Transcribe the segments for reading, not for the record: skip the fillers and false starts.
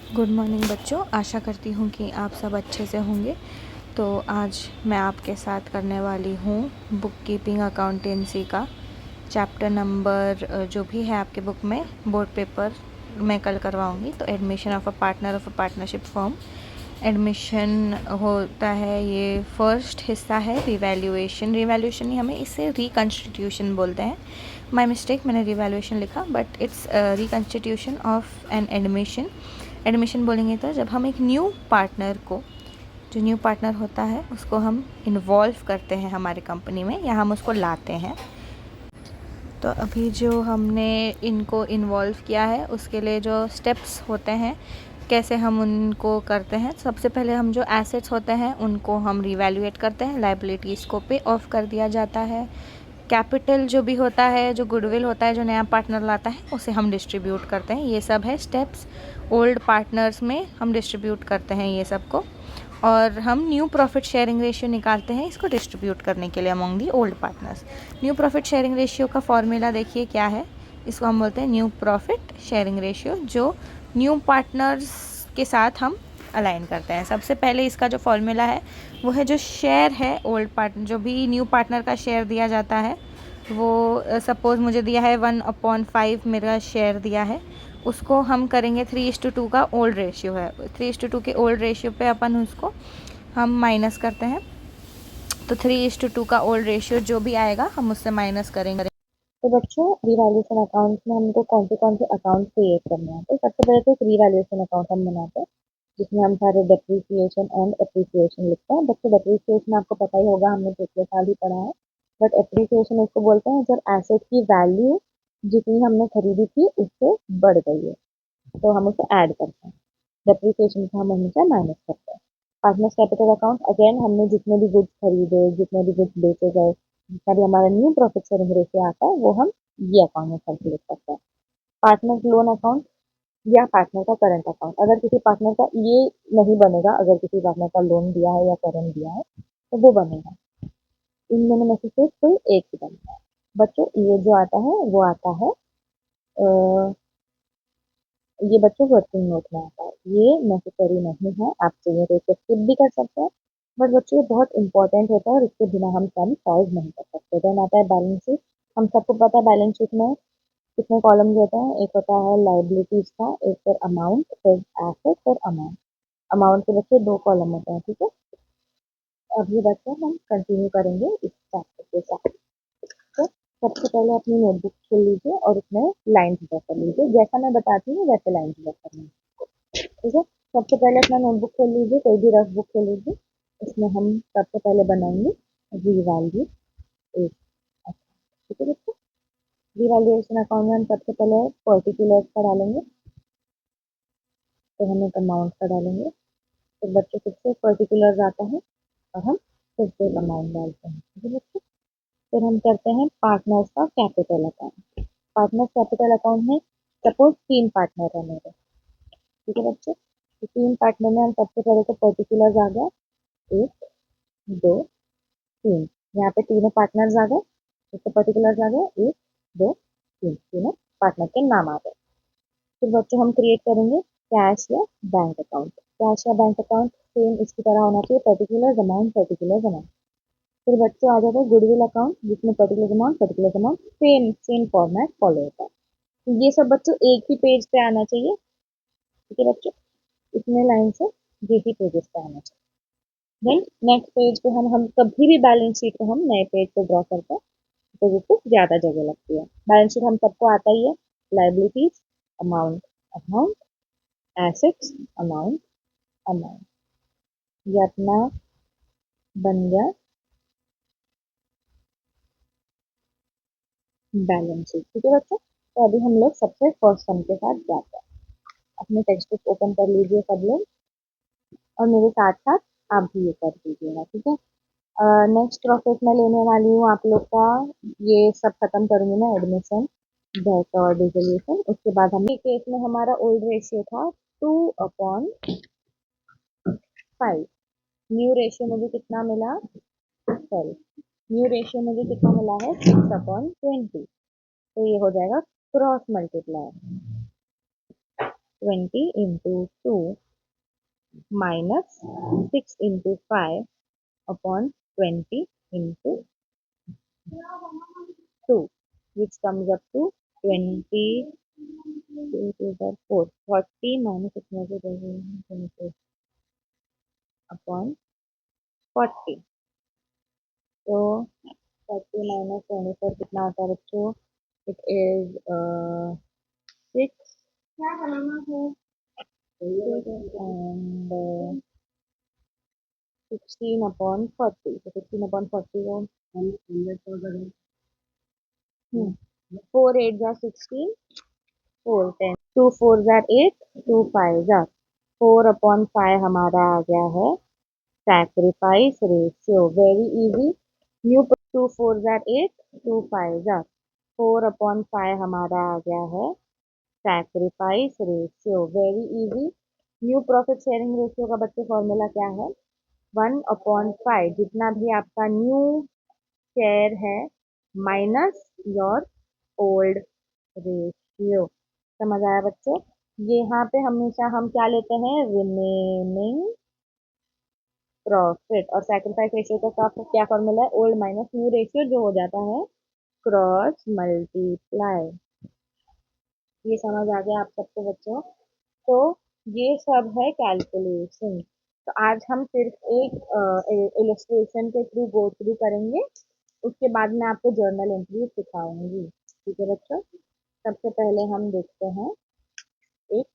Good morning बच्चों, आशा करती हूँ कि आप सब अच्छे से होंगे। तो आज मैं आपके साथ करने वाली हूँ बुक कीपिंग अकाउंटेंसी का चैप्टर नंबर जो भी है आपके बुक में बोर्ड पेपर मैं कल करवाऊँगी। तो admission of a partner of a partnership firm admission होता है, ये फर्स्ट हिस्सा है रिवैल्यूएशन। रिवैल्यूएशन ही हमें इसे रिकन्स्टिट्यूशन बोलते हैं। माय मिस्टेक, मैंने रिवैल्यूएशन लिखा but it's reconstitution of an admission. Admission बोलेंगे तो जब हम एक न्यू पार्टनर को, जो न्यू पार्टनर होता है उसको हम इन्वॉल्व करते हैं हमारे कंपनी में या हम उसको लाते हैं। तो अभी जो हमने इनको इन्वॉल्व किया है उसके लिए जो स्टेप्स होते हैं, कैसे हम उनको करते हैं। सबसे पहले हम जो एसेट्स होते हैं उनको हम रिवैल्यूएट करते हैं, लाइबिलिटीज़ को पे ऑफ कर दिया जाता है। कैपिटल जो भी होता है, जो गुडविल होता है, जो नया पार्टनर लाता है उसे हम डिस्ट्रीब्यूट करते हैं। ये सब है स्टेप्स। ओल्ड पार्टनर्स में हम डिस्ट्रीब्यूट करते हैं ये सब को, और हम न्यू प्रॉफिट शेयरिंग रेशियो निकालते हैं इसको डिस्ट्रीब्यूट करने के लिए among the old partners. New profit sharing ratio का फॉर्मूला देखिए क्या है। इसको हम बोलते हैं न्यू प्रॉफिट शेयरिंग रेशियो, जो न्यू पार्टनर्स के साथ हम अलाइन करते हैं। सबसे पहले इसका जो फॉर्मूला है वो है, जो शेयर है ओल्ड पार्टनर, जो भी न्यू पार्टनर का शेयर दिया जाता है वो सपोज़ मुझे दिया है 1/5 मेरा शेयर दिया है, उसको हम करेंगे 3:2 का ओल्ड रेशियो है, 3:2 के ओल्ड रेशियो पे अपन उसको हम माइनस करते हैं। तो 3:2 का ओल्ड रेशियो जो भी आएगा हम उससे माइनस करेंगे। तो बच्चों, रिवैल्यूएशन अकाउंट में हमको कौन से अकाउंट क्रिएट करने हैं। तो सबसे पहले तो एक रिवैल्यूएशन अकाउंट हम बनाते हैं जिसमें हम सारे डेप्रिसिएशन एंड एप्रिसिएशन लिखते हैं। बच्चों, डेप्रिसिएशन आपको पता ही होगा, हमने पिछले साल ही पढ़ा है। बट एप्रिसिएशन उसको बोलते हैं जब एसेट की वैल्यू जितनी हमने खरीदी थी उससे बढ़ गई है, तो हम उसे ऐड करते हैं। डेप्रिसिएशन को हम हमेशा माइनस करते हैं। पार्टनर्स कैपिटल अकाउंट, अगेन हमने जितने भी गुड्स खरीदे, जितने भी गुड्स बेचे गए, जितना भी हमारा न्यू प्रॉफिट शेयरिंग रेशियो आता है वो हम ये अकाउंट में कैलकुलेट करते हैं। पार्टनर लोन अकाउंट या पार्टनर का करंट अकाउंट, अगर किसी पार्टनर का ये नहीं बनेगा, अगर किसी पार्टनर का लोन दिया है या करंट दिया है तो वो बनेगा। इन दोनों में से सिर्फ कोई एक ही बनता है। बच्चों, ये जो आता है वो आता है, ये बच्चों वर्किंग नोट में आता है। ये नेसेसरी नहीं है, आप चाहिए तो इसे स्किप भी कर सकते हैं, बट बच्चों ये बहुत इंपॉर्टेंट होता है और इसके बिना हम सम सॉल्व नहीं कर सकते। देन आता है बैलेंस शीट। हम सबको पता है बैलेंस शीट में कितने कॉलम्स होते हैं। एक होता है लाइबिलिटीज का, एक फिर अमाउंट, फिर एसेट, फिर अमाउंट। अमाउंट के बच्चे 2 कॉलम होते हैं, ठीक है। अब ये बच्चे हम कंटिन्यू करेंगे इस चैप्टर के साथ। तो सबसे पहले अपनी नोटबुक खोल लीजिए और उसमें लाइन्स ड्रॉ कर लीजिए। जैसा मैं बताती हूँ वैसे लाइन्स ड्रॉ करनी है, ठीक है। सबसे पहले अपना नोटबुक खोल लीजिए, कोई भी रफ बुक खोल लीजिए। इसमें हम सबसे पहले बनाएंगे रीवैल्यू एक, ठीक है बच्चों। रीवैल्यूएशन अकाउंट में हम सबसे पहले पर्टिकुलर्स का डालेंगे, तो हम एक अमाउंट का डालेंगे। तो बच्चों फिर से पर्टिकुलर्स आता है और हम फिर से एक अमाउंट डालते हैं, ठीक है बच्चों। फिर हम करते हैं पार्टनर्स का capital account. Partners capital account में सपोज 3 पार्टनर है मेरे, ठीक है बच्चों। तो 3 पार्टनर में हम सबसे पहले तो पर्टिकुलर्स आ गया, 1, 2, 3। यहाँ पे तीनों पार्टनर्स आ गए, इसके पर्टिकुलर्स आ गए, 1, 2, 3, तीनों पार्टनर के नाम आ गए। फिर बच्चों हम क्रिएट करेंगे कैश या बैंक अकाउंट। कैश या बैंक अकाउंट सेम इसकी तरह होना चाहिए, पर्टिकुलर अमाउंट पर्टिकुलर अमाउंट। फिर बच्चों आ जाता है गुडविल अकाउंट, जिसमें particular amount same same format follow होता है। तो ये सब बच्चों एक ही पेज पे आना चाहिए, ठीक है बच्चों। इतने लाइन से ये ही पेजेस पे आना चाहिए। देन नेक्स्ट पेज पे हम कभी भी बैलेंस शीट को हम नए पेज पे ड्रॉ करते हैं तो उसको ज्यादा जगह लगती है। बैलेंस शीट हम सबको आता ही है, liabilities, amount, amount, assets, amount, amount. ये अपना बन गया बैलेंस शीट, ठीक है बच्चों। तो अभी हम लोग सबसे फर्स्ट सम के साथ जाते हैं। अपने टेक्स्ट बुक ओपन कर लीजिए सब लोग, और मेरे साथ साथ आप भी ये कर दीजिएगा, ठीक है। नेक्स्ट प्रोसेस मैं लेने वाली हूँ आप लोग का, ये सब खत्म करूंगी मैं, एडमिशन, डेट और डिसोल्यूशन। उसके बाद हम केस में हमारा ओल्ड रेशियो था 2/5। न्यू रेशियो मुझे कितना मिला, सॉरी, न्यू रेशियो मुझे कितना मिला है 6/20। तो ये हो जाएगा cross multiply. 20 into 2 minus 6 into 5 upon 20 into 2, which comes up to 20, 40 minus 24 upon 40. तो 40 minus 24 कितना होता है बच्चों? It is 6 and 16 upon 40. So 16 upon 40 को 4 8 are 16, 4 10, 2 4 are 8, 2 5 are 4 upon 5 हमारा आ गया है sacrifice ratio. Very easy. New 2 4 are 8, 2 5 are 4 upon 5 हमारा आ गया है sacrifice ratio. Very easy. New profit sharing ratio का बच्चे फॉर्मूला क्या है? 1/5 जितना भी आपका न्यू शेयर है माइनस योर ओल्ड रेशियो. समझ आया बच्चों? यहाँ पे हमेशा हम क्या लेते हैं? Remaining profit. और सैक्रिफाइस रेशियो का क्या फॉर्मूला है? ओल्ड माइनस न्यू रेशियो, जो हो जाता है क्रॉस मल्टीप्लाई. ये समझ आ गया आप सबको बच्चों? तो ये सब है कैलकुलेशन. तो आज हम सिर्फ एक इलस्ट्रेशन के थ्रू गो थ्रू करेंगे. उसके बाद मैं आपको जर्नल एंट्री सिखाऊंगी. ठीक है बच्चों? सबसे पहले हम देखते हैं एक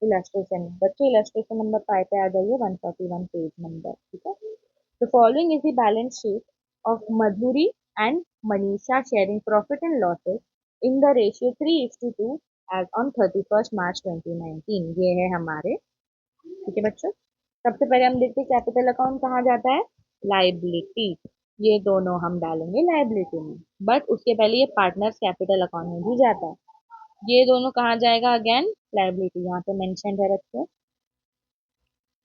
इलस्ट्रेशन. बच्चों इलस्ट्रेशन नंबर 5 पे आ जाइए, 141 पेज नंबर. ठीक है? The following is the balance sheet of Madhuri and Manisha sharing profit and losses in the ratio 3:2 as on 31st March 2019. ये है हमारे. ठीक है बच्चों? सबसे पहले हम देखते हैं कैपिटल अकाउंट कहाँ जाता है? लाइबिलिटी. ये दोनों हम डालेंगे लाइबिलिटी में, बट उसके पहले ये पार्टनर्स कैपिटल अकाउंट में भी जाता है. ये दोनों कहाँ जाएगा? Again liability. यहाँ पे मेंशन है बच्चों.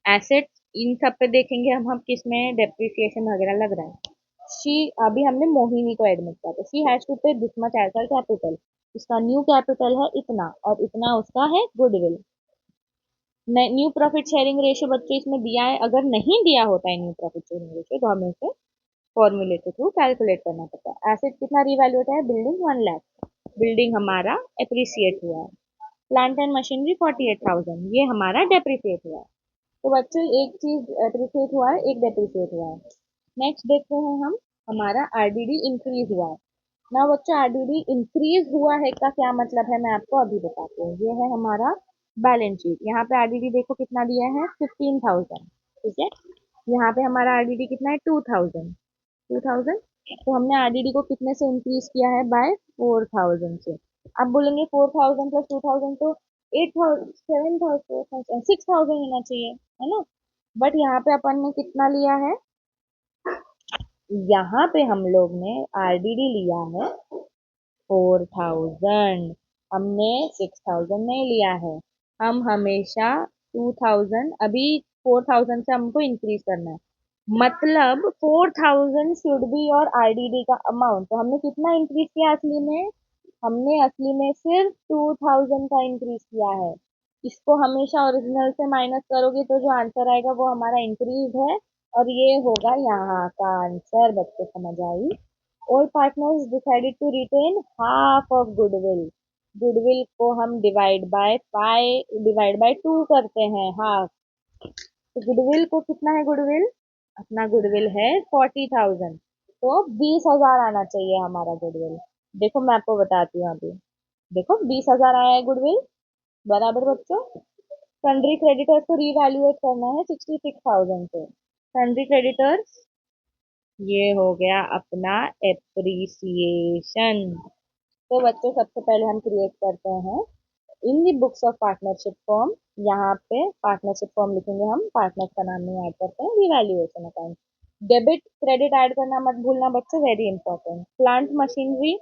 एसेट्स इन सब पे देखेंगे हम किस में डेप्रिसिएशन वगैरह लग रहा है. शी अभी हमने मोहिनी को एडमिट किया तो she has to pay this much as her capital. इसका न्यू कैपिटल है इतना और इतना उसका है goodwill. New profit sharing ratio बच्चों इसमें दिया है. अगर नहीं दिया होता है न्यू प्रॉफिट शेयरिंग रेशियो तो हमें उसे फॉर्मूले के थ्रू कैलकुलेट करना पड़ता है. एसेट कितना रिवैल्यूएट है? बिल्डिंग 1 लाख. बिल्डिंग हमारा एप्रिसिएट हुआ है. प्लांट एंड मशीनरी 48,000, ये हमारा डेप्रिसिएट हुआ है. तो बच्चों एक चीज एप्रिसिएट हुआ है, एक डेप्रिसिएट हुआ है. नेक्स्ट देखते हैं हम. हमारा आरडीडी इंक्रीज हुआ है ना बच्चों. आरडीडी इंक्रीज हुआ है का क्या मतलब है मैं आपको अभी बताती हूँ. ये है हमारा बैलेंस शीट. यहाँ पे आरडीडी देखो कितना दिया है? 15,000. ठीक है? यहाँ पे हमारा आरडीडी कितना है? 2,000. 2,000. तो हमने आरडीडी को कितने से इंक्रीज किया है? बाय 4,000 से. अब बोलेंगे 4,000 प्लस 2,000 तो 8,000 7,000 6,000 होना चाहिए, है ना? बट यहाँ पे अपन ने कितना लिया है? यहाँ पे हम लोग ने आरडीडी लिया है 4,000. हमने 6,000 नहीं लिया है. हम हमेशा 2,000, अभी 4,000 से हमको इंक्रीज करना है. मतलब 4,000 शुड बी और आरडीडी का अमाउंट. तो हमने कितना इंक्रीज किया असली में? हमने असली में सिर्फ 2,000 का इंक्रीज किया है. इसको हमेशा ओरिजिनल से माइनस करोगे तो जो आंसर आएगा वो हमारा इंक्रीज है और ये होगा यहाँ का आंसर. बच्चे समझ आई? All partners decided to retain half of goodwill. Goodwill को हम डिवाइड बाय 2 करते हैं, हाफ. तो गुडविल को कितना है? गुडविल अपना गुडविल है 40,000. तो 20,000 आना चाहिए हमारा गुडविल. देखो मैं आपको बताती हूँ अभी. देखो 20,000 आया है गुडविल. बराबर बच्चों? सन्ड्री क्रेडिटर्स को रीवैल्यूएट करना है 66,000 से. सन्ड्री क्रेडिटर्स ये हो गया अपना एप्रिसिएशन. तो बच्चों सबसे पहले हम क्रिएट करते हैं इन दी बुक्स ऑफ पार्टनरशिप फॉर्म. यहाँ पे पार्टनरशिप फॉर्म लिखेंगे हम. पार्टनर्स का नाम नहीं ऐड करते हैं. Revaluation account. Debit credit add करना मत भूलना बच्चों, वेरी इंपॉर्टेंट. प्लांट मशीनरी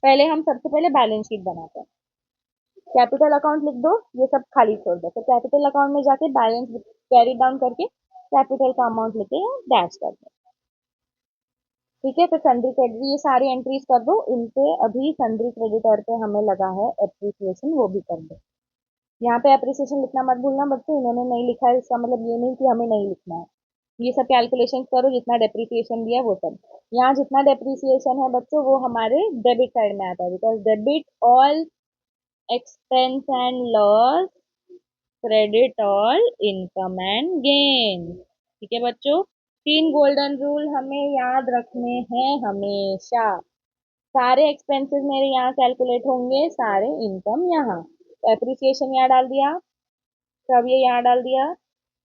पहले हम सबसे पहले बैलेंस शीट बनाते हैं. कैपिटल अकाउंट लिख दो, ये सब खाली छोड़ दो. तो कैपिटल अकाउंट में जाके बैलेंस कैरी डाउन करके कैपिटल का अमाउंट लिखे डैश कर दो. ठीक है? तो सन्ड्री क्रेडिट ये सारी एंट्रीज कर दो. इनपे अभी सन्ड्री क्रेडिटर पे हमें लगा है एप्रिसिएशन, वो भी कर दो. यहाँ पे अप्रिसिएशन लिखना मत भूलना बच्चों, इन्होंने नहीं लिखा है इसका मतलब ये नहीं कि हमें नहीं लिखना है। ये सब कैलकुलेशन करो, जितना डेप्रिसिएशन दिया वो सब। यहाँ जितना डेप्रिसिएशन है बच्चों वो हमारे डेबिट साइड में आता है, because debit all expense and loss, credit all income and gain. ठीक है बच्चों, तीन गोल्डन रूल हमें याद रखने हैं हमेशा। सारे एक्सपेंसेस मेरे यहाँ कैलकुलेट होंगे, सारे इनकम यहाँ। तो एप्रिसिएशन यहाँ डाल दिया, सब ये यहाँ डाल दिया,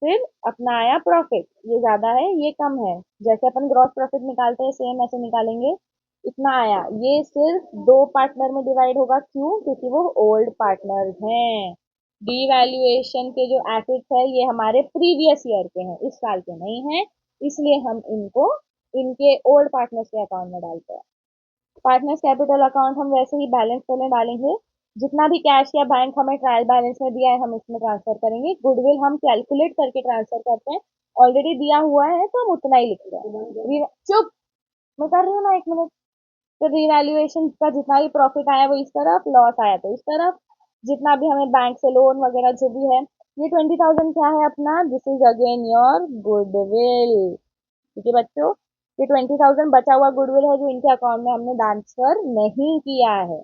फिर अपना आया प्रॉफिट, ये ज्यादा है ये कम है, जैसे अपन ग्रॉस प्रॉफिट निकालते हैं सेम ऐसे निकालेंगे। इतना आया, ये सिर्फ दो पार्टनर में डिवाइड होगा, क्यों? क्योंकि वो ओल्ड पार्टनर हैं। डीवैल्यूएशन के जो एसेट्स है ये हमारे प्रीवियस ईयर के हैं, इस साल के नहीं है, इसलिए हम इनको इनके ओल्ड पार्टनर्स के अकाउंट में डालते हैं। पार्टनर्स कैपिटल अकाउंट हम वैसे ही बैलेंस पहले डालेंगे, जितना भी कैश या बैंक हमें ट्रायल बैलेंस में दिया है हम इसमें ट्रांसफर करेंगे। गुडविल हम कैलकुलेट करके ट्रांसफर करते हैं, ऑलरेडी दिया हुआ है तो हम उतना ही लिखते हैं। चुप, मैं कर रही हूँ ना, 1 मिनट। तो रिवैल्यूएशन का जितना भी प्रॉफिट आया वो इस तरफ, लॉस आया तो इस तरफ, जितना भी हमें बैंक से लोन वगैरह जो भी है। ये 20,000 क्या है अपना, this is again your goodwill. ठीक है बच्चों, ये 20,000 बचा हुआ गुडविल है जो इनके अकाउंट में हमने ट्रांसफर नहीं किया है।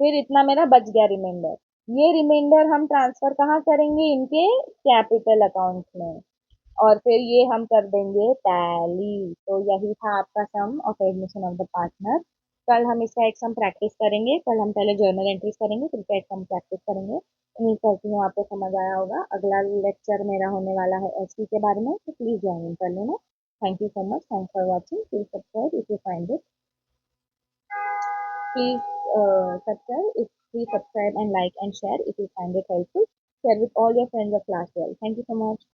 फिर इतना मेरा बच गया रिमाइंडर, ये रिमाइंडर हम ट्रांसफर कहाँ करेंगे, इनके कैपिटल अकाउंट में, और फिर ये हम कर देंगे टैली। तो यही था आपका sum of admission of the partner. कल हम इसका एक सम प्रैक्टिस करेंगे, कल हम पहले जर्नल एंट्रीज करेंगे फिर इसका एक सम प्रैक्टिस करेंगे। उम्मीद करती हूँ आपको समझ आया होगा। अगला लेक्चर मेरा होने वाला है एसपी के बारे में, तो प्लीज ज्वाइन इन कर लेना। Thank you so much, thanks for watching, please subscribe if you find it, please please subscribe and like and share if you find it helpful. Share with all your friends of class 12. Thank you so much.